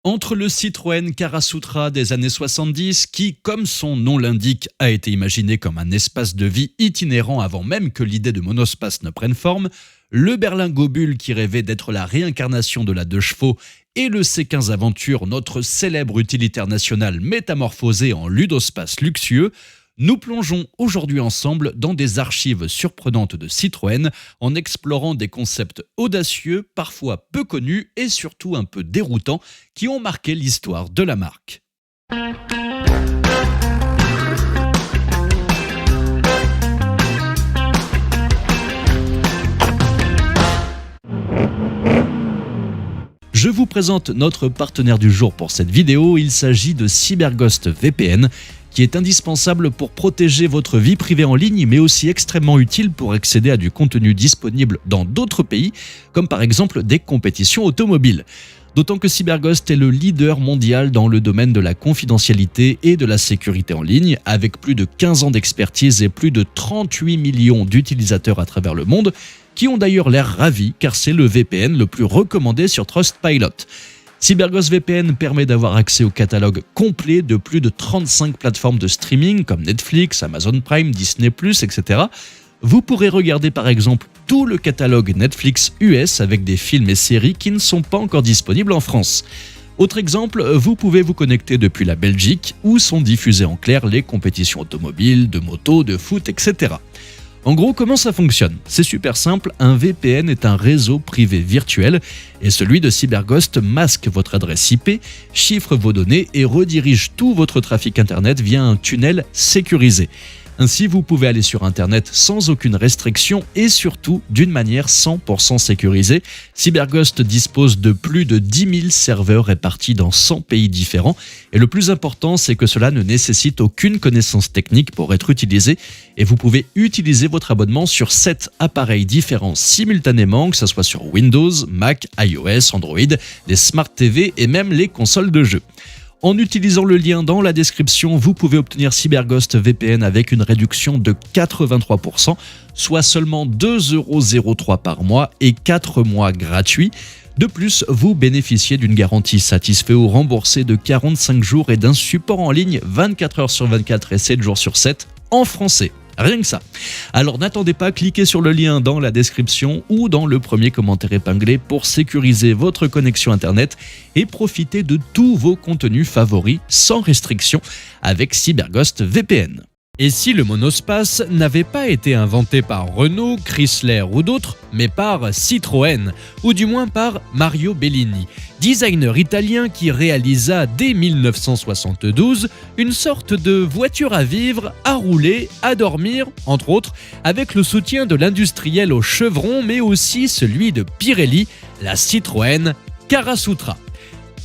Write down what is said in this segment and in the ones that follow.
Entre le Citroën Karasutra des années 70, qui, comme son nom l'indique, a été imaginé comme un espace de vie itinérant avant même que l'idée de monospace ne prenne forme, le berlingot Bull qui rêvait d'être la réincarnation de la 2 chevaux et le C15 Aventure, notre célèbre utilitaire national métamorphosé en ludospace luxueux, nous plongeons aujourd'hui ensemble dans des archives surprenantes de Citroën en explorant des concepts audacieux, parfois peu connus et surtout un peu déroutants qui ont marqué l'histoire de la marque. Je vous présente notre partenaire du jour pour cette vidéo, il s'agit de CyberGhost VPN, qui est indispensable pour protéger votre vie privée en ligne, mais aussi extrêmement utile pour accéder à du contenu disponible dans d'autres pays, comme par exemple des compétitions automobiles. D'autant que CyberGhost est le leader mondial dans le domaine de la confidentialité et de la sécurité en ligne, avec plus de 15 ans d'expertise et plus de 38 millions d'utilisateurs à travers le monde, qui ont d'ailleurs l'air ravis car c'est le VPN le plus recommandé sur Trustpilot. CyberGhost VPN permet d'avoir accès au catalogue complet de plus de 35 plateformes de streaming comme Netflix, Amazon Prime, Disney+, etc. Vous pourrez regarder par exemple tout le catalogue Netflix US avec des films et séries qui ne sont pas encore disponibles en France. Autre exemple, vous pouvez vous connecter depuis la Belgique où sont diffusées en clair les compétitions automobiles, de moto, de foot, etc. En gros, comment ça fonctionne ? C'est super simple, un VPN est un réseau privé virtuel et celui de CyberGhost masque votre adresse IP, chiffre vos données et redirige tout votre trafic internet via un tunnel sécurisé. Ainsi, vous pouvez aller sur Internet sans aucune restriction et surtout d'une manière 100% sécurisée. CyberGhost dispose de plus de 10 000 serveurs répartis dans 100 pays différents. Et le plus important, c'est que cela ne nécessite aucune connaissance technique pour être utilisé. Et vous pouvez utiliser votre abonnement sur 7 appareils différents simultanément, que ce soit sur Windows, Mac, iOS, Android, les Smart TV et même les consoles de jeux. En utilisant le lien dans la description, vous pouvez obtenir CyberGhost VPN avec une réduction de 83%, soit seulement 2,03 € par mois et 4 mois gratuits. De plus, vous bénéficiez d'une garantie satisfait ou remboursée de 45 jours et d'un support en ligne 24 heures sur 24 et 7 jours sur 7 en français. Rien que ça. Alors n'attendez pas, cliquez sur le lien dans la description ou dans le premier commentaire épinglé pour sécuriser votre connexion Internet et profiter de tous vos contenus favoris sans restriction avec CyberGhost VPN. Et si le monospace n'avait pas été inventé par Renault, Chrysler ou d'autres, mais par Citroën, ou du moins par Mario Bellini, designer italien qui réalisa dès 1972 une sorte de voiture à vivre, à rouler, à dormir, entre autres, avec le soutien de l'industriel au chevron, mais aussi celui de Pirelli, la Citroën Karasutra.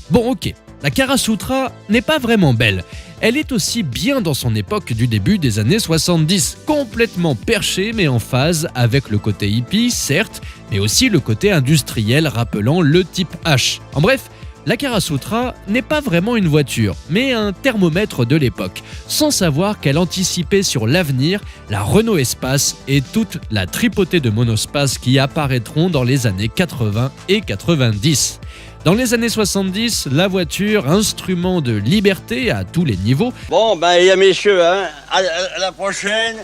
Bon ok, la Karasutra n'est pas vraiment belle. Elle est aussi bien dans son époque du début des années 70, complètement perchée mais en phase avec le côté hippie, certes, mais aussi le côté industriel rappelant le type H. En bref, la Karasutra n'est pas vraiment une voiture, mais un thermomètre de l'époque, sans savoir qu'elle anticipait sur l'avenir la Renault Espace et toute la tripotée de monospaces qui apparaîtront dans les années 80 et 90. Dans les années 70, la voiture, instrument de liberté à tous les niveaux. Bon, messieurs, hein, à la prochaine,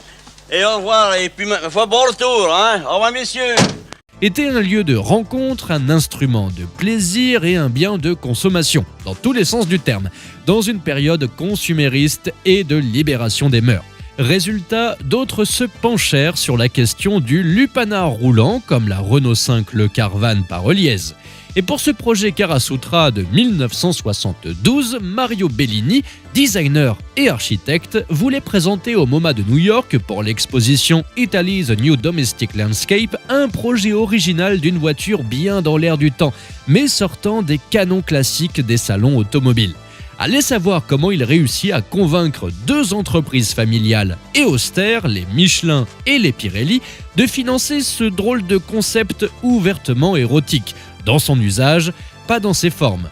et au revoir, et puis, faut bon retour, hein, au revoir, messieurs. Était un lieu de rencontre, un instrument de plaisir et un bien de consommation, dans tous les sens du terme, dans une période consumériste et de libération des mœurs. Résultat, d'autres se penchèrent sur la question du lupanar roulant, comme la Renault 5 Le Carvan par Oliez. Et pour ce projet Karasutra de 1972, Mario Bellini, designer et architecte, voulait présenter au MoMA de New York pour l'exposition Italy The New Domestic Landscape un projet original d'une voiture bien dans l'air du temps, mais sortant des canons classiques des salons automobiles. Allez savoir comment il réussit à convaincre 2 entreprises familiales et austères, les Michelin et les Pirelli, de financer ce drôle de concept ouvertement érotique, dans son usage, pas dans ses formes.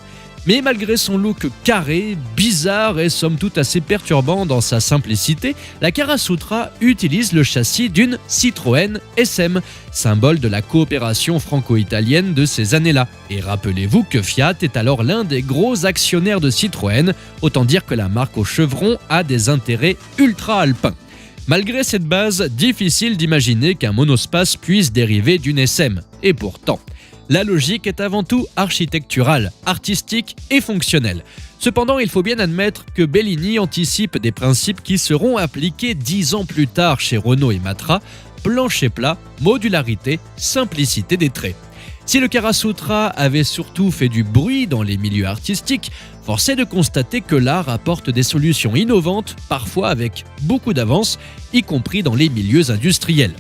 Mais malgré son look carré, bizarre et somme toute assez perturbant dans sa simplicité, la Karasoutra utilise le châssis d'une Citroën SM, symbole de la coopération franco-italienne de ces années-là. Et rappelez-vous que Fiat est alors l'un des gros actionnaires de Citroën, autant dire que la marque au chevron a des intérêts ultra-alpins. Malgré cette base, difficile d'imaginer qu'un monospace puisse dériver d'une SM. Et pourtant, la logique est avant tout architecturale, artistique et fonctionnelle. Cependant, il faut bien admettre que Bellini anticipe des principes qui seront appliqués 10 ans plus tard chez Renault et Matra: plancher plat, modularité, simplicité des traits. Si le Karasoutra avait surtout fait du bruit dans les milieux artistiques, force est de constater que l'art apporte des solutions innovantes, parfois avec beaucoup d'avance, y compris dans les milieux industriels.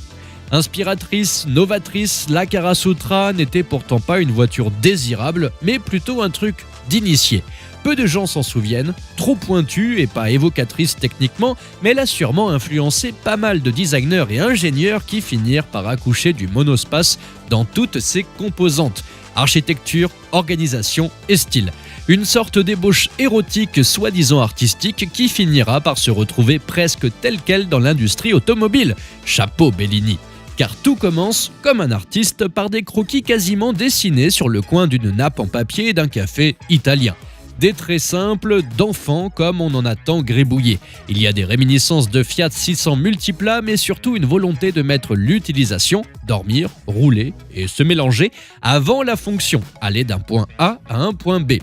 Inspiratrice, novatrice, la Karasoutra n'était pourtant pas une voiture désirable, mais plutôt un truc d'initié. Peu de gens s'en souviennent, trop pointue et pas évocatrice techniquement, mais elle a sûrement influencé pas mal de designers et ingénieurs qui finirent par accoucher du monospace dans toutes ses composantes: architecture, organisation et style. Une sorte d'ébauche érotique soi-disant artistique qui finira par se retrouver presque telle quelle dans l'industrie automobile. Chapeau Bellini! Car tout commence, comme un artiste, par des croquis quasiment dessinés sur le coin d'une nappe en papier d'un café italien. Des traits simples d'enfants comme on en a tant gribouillé. Il y a des réminiscences de Fiat 600 multipla, mais surtout une volonté de mettre l'utilisation, dormir, rouler et se mélanger, avant la fonction, aller d'un point A à un point B.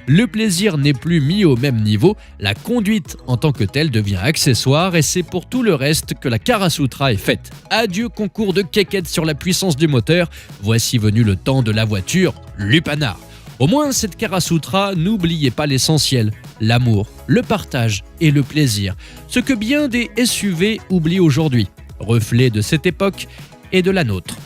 Le plaisir n'est plus mis au même niveau, la conduite en tant que telle devient accessoire et c'est pour tout le reste que la Karasoutra est faite. Adieu concours de quéquettes sur la puissance du moteur, voici venu le temps de la voiture lupanard. Au moins cette Karasoutra, n'oubliez pas l'essentiel: l'amour, le partage et le plaisir. Ce que bien des SUV oublient aujourd'hui, reflet de cette époque et de la nôtre.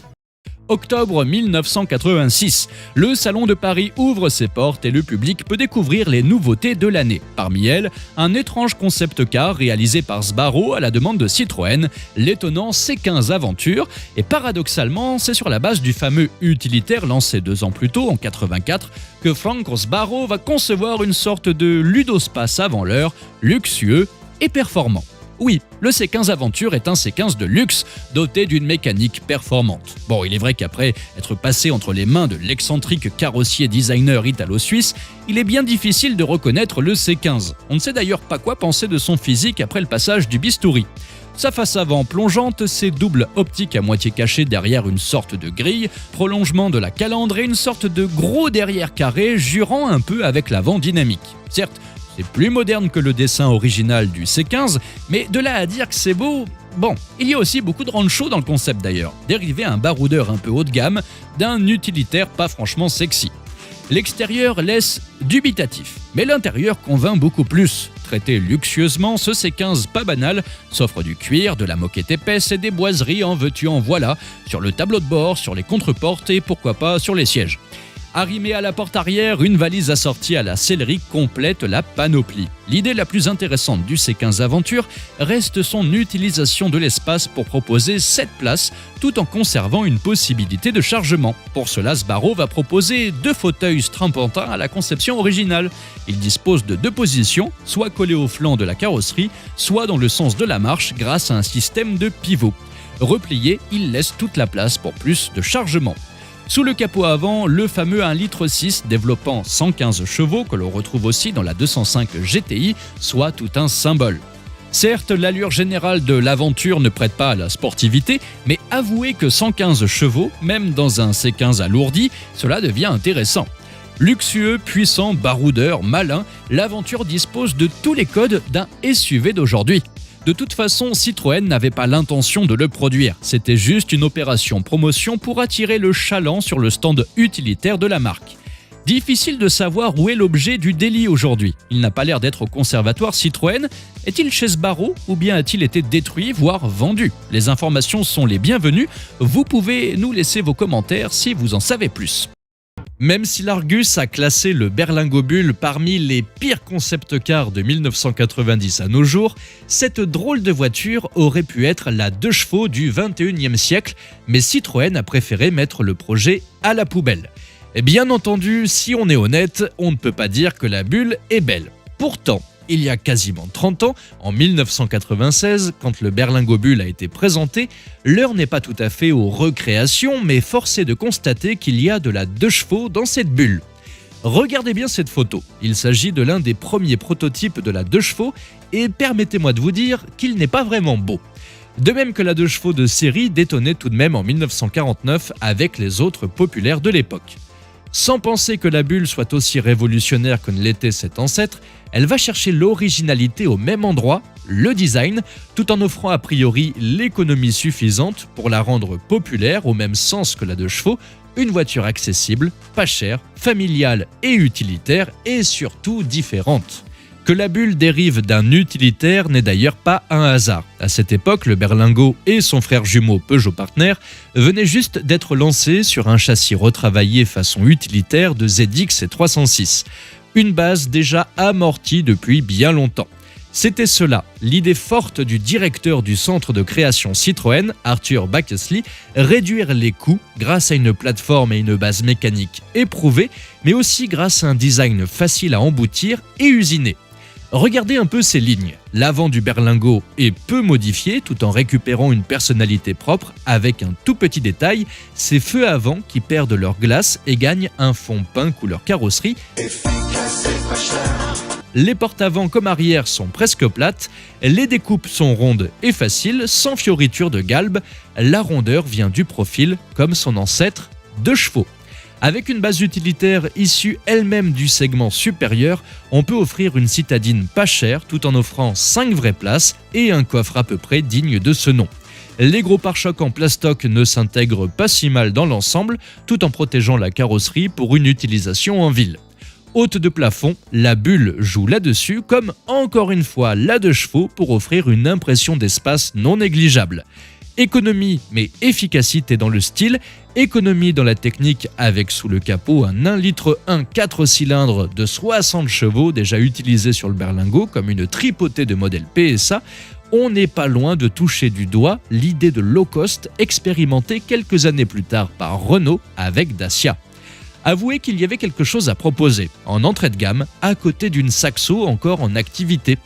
Octobre 1986, le Salon de Paris ouvre ses portes et le public peut découvrir les nouveautés de l'année. Parmi elles, un étrange concept car réalisé par Sbarro à la demande de Citroën, l'étonnant C15 Aventure, et paradoxalement, c'est sur la base du fameux utilitaire lancé 2 ans plus tôt, en 84, que Franco Sbarro va concevoir une sorte de ludospace avant l'heure, luxueux et performant. Oui, le C15 Aventure est un C15 de luxe, doté d'une mécanique performante. Bon, il est vrai qu'après être passé entre les mains de l'excentrique carrossier designer italo-suisse, il est bien difficile de reconnaître le C15. On ne sait d'ailleurs pas quoi penser de son physique après le passage du bistouri. Sa face avant plongeante, ses doubles optiques à moitié cachées derrière une sorte de grille, prolongement de la calandre et une sorte de gros derrière carré jurant un peu avec l'avant dynamique. Certes, c'est plus moderne que le dessin original du C15, mais de là à dire que c'est beau, bon, il y a aussi beaucoup de rancho dans le concept d'ailleurs, dérivé à un baroudeur un peu haut de gamme d'un utilitaire pas franchement sexy. L'extérieur laisse dubitatif, mais l'intérieur convainc beaucoup plus. Traité luxueusement, ce C15 pas banal s'offre du cuir, de la moquette épaisse et des boiseries en veux-tu en voilà, sur le tableau de bord, sur les contreportes et pourquoi pas sur les sièges. Arrimée à la porte arrière, une valise assortie à la sellerie complète la panoplie. L'idée la plus intéressante du C15 Aventure reste son utilisation de l'espace pour proposer 7 places tout en conservant une possibilité de chargement. Pour cela, Sbarro va proposer 2 fauteuils strampantins à la conception originale. Il dispose de 2 positions, soit collés au flanc de la carrosserie, soit dans le sens de la marche grâce à un système de pivot. Replié, il laisse toute la place pour plus de chargement. Sous le capot avant, le fameux 1,6 litre développant 115 chevaux que l'on retrouve aussi dans la 205 GTI, soit tout un symbole. Certes, l'allure générale de l'aventure ne prête pas à la sportivité, mais avouez que 115 chevaux, même dans un C15 alourdi, cela devient intéressant. Luxueux, puissant, baroudeur, malin, l'aventure dispose de tous les codes d'un SUV d'aujourd'hui. De toute façon, Citroën n'avait pas l'intention de le produire. C'était juste une opération promotion pour attirer le chaland sur le stand utilitaire de la marque. Difficile de savoir où est l'objet du délit aujourd'hui. Il n'a pas l'air d'être au conservatoire Citroën. Est-il chez Sbarro ou bien a-t-il été détruit, voire vendu? Les informations sont les bienvenues. Vous pouvez nous laisser vos commentaires si vous en savez plus. Même si l'Argus a classé le Berlingo Bull parmi les pires concept cars de 1990 à nos jours, cette drôle de voiture aurait pu être la 2 chevaux du 21e siècle, mais Citroën a préféré mettre le projet à la poubelle. Et bien entendu, si on est honnête, on ne peut pas dire que la bulle est belle. Pourtant, il y a quasiment 30 ans, en 1996, quand le Berlingot Bull a été présenté, l'heure n'est pas tout à fait aux recréations, mais force est de constater qu'il y a de la 2 chevaux dans cette bulle. Regardez bien cette photo, il s'agit de l'un des premiers prototypes de la 2 chevaux et permettez-moi de vous dire qu'il n'est pas vraiment beau. De même que la 2 chevaux de série détonnait tout de même en 1949 avec les autres populaires de l'époque. Sans penser que la bulle soit aussi révolutionnaire que ne l'était cet ancêtre, elle va chercher l'originalité au même endroit, le design, tout en offrant a priori l'économie suffisante pour la rendre populaire au même sens que la 2 chevaux, une voiture accessible, pas chère, familiale et utilitaire et surtout différente. Que la bulle dérive d'un utilitaire n'est d'ailleurs pas un hasard. À cette époque, le Berlingot et son frère jumeau Peugeot Partner venaient juste d'être lancés sur un châssis retravaillé façon utilitaire de ZX et 306. Une base déjà amortie depuis bien longtemps. C'était cela, l'idée forte du directeur du centre de création Citroën, Arthur Backesley, réduire les coûts grâce à une plateforme et une base mécanique éprouvée, mais aussi grâce à un design facile à emboutir et usiner. Regardez un peu ces lignes. L'avant du Berlingot est peu modifié tout en récupérant une personnalité propre avec un tout petit détail, ces feux avant qui perdent leur glace et gagnent un fond peint couleur carrosserie. Les portes avant comme arrière sont presque plates, les découpes sont rondes et faciles, sans fioriture de galbe, la rondeur vient du profil comme son ancêtre, 2 chevaux. Avec une base utilitaire issue elle-même du segment supérieur, on peut offrir une citadine pas chère tout en offrant 5 vraies places et un coffre à peu près digne de ce nom. Les gros pare-chocs en plastoc ne s'intègrent pas si mal dans l'ensemble, tout en protégeant la carrosserie pour une utilisation en ville. Haute de plafond, la bulle joue là-dessus comme encore une fois la 2 chevaux pour offrir une impression d'espace non négligeable. Économie mais efficacité dans le style, économie dans la technique avec sous le capot un 1,1 litre 4 cylindres de 60 chevaux déjà utilisé sur le Berlingot comme une tripotée de modèle PSA, on n'est pas loin de toucher du doigt l'idée de low cost expérimentée quelques années plus tard par Renault avec Dacia. Avouez qu'il y avait quelque chose à proposer, en entrée de gamme, à côté d'une Saxo encore en activité.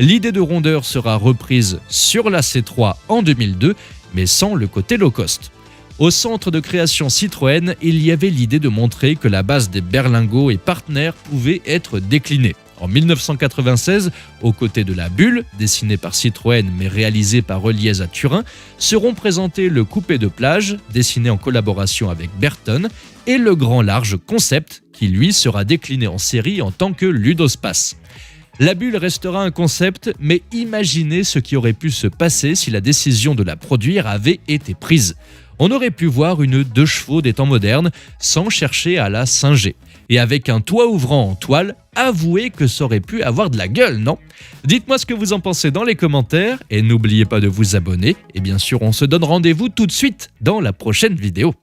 L'idée de rondeur sera reprise sur la C3 en 2002, mais sans le côté low cost. Au centre de création Citroën, il y avait l'idée de montrer que la base des Berlingot et Partner pouvait être déclinée. En 1996, aux côtés de la bulle, dessinée par Citroën mais réalisée par Reliez à Turin, seront présentés le coupé de plage, dessiné en collaboration avec Berton, et le grand large concept, qui lui sera décliné en série en tant que Ludospace. La bulle restera un concept, mais imaginez ce qui aurait pu se passer si la décision de la produire avait été prise. On aurait pu voir une 2 chevaux des temps modernes sans chercher à la singer. Et avec un toit ouvrant en toile, avouez que ça aurait pu avoir de la gueule, non? Dites-moi ce que vous en pensez dans les commentaires et n'oubliez pas de vous abonner. Et bien sûr, on se donne rendez-vous tout de suite dans la prochaine vidéo.